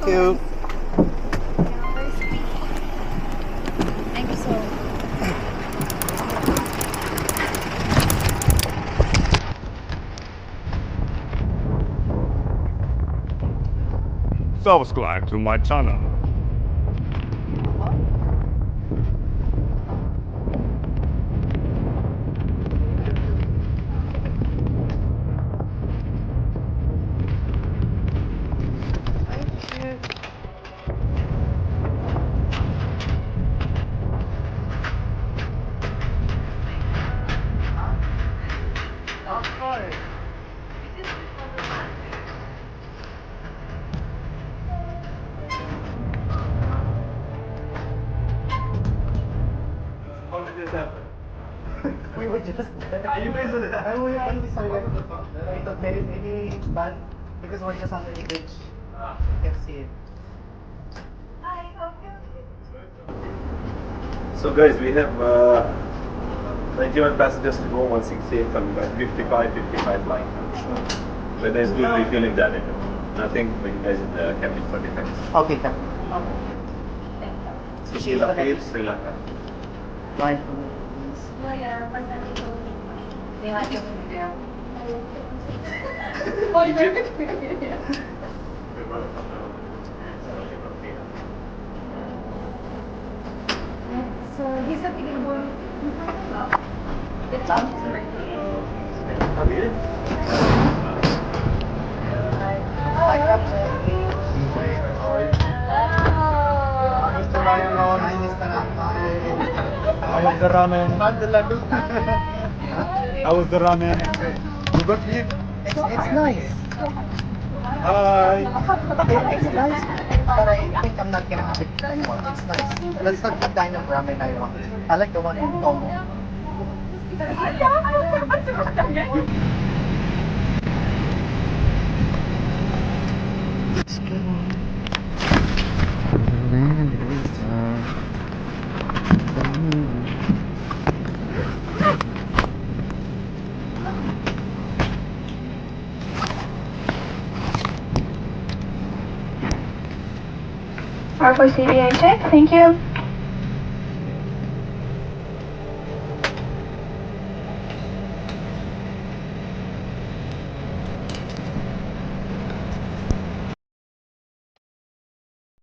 you. Yeah, very sweet. Thank you so much. Subscribe to my channel. How did this happen? We were just you guys are when we started I thought maybe it's bad because we're just under the bridge. You can see it. So guys, we have 91 passengers to go, 168 coming back, 55 flying. But there's good refueling done in it. Nothing for you guys in the cabin for defense. Okay, Captain. Sri Lanka, Sri Lanka. Flying from So he's a big boy. It's up. Hi, Captain. Mr. Ryan, hi, Mr. How was the ramen? How was the ramen? You got it? It's nice. Hi. It's nice, but I think I'm not gonna have it anymore. It's nice. That's not the kind of ramen I want. I like the one in Tomo. Let's go. Land is For CBA check, thank you.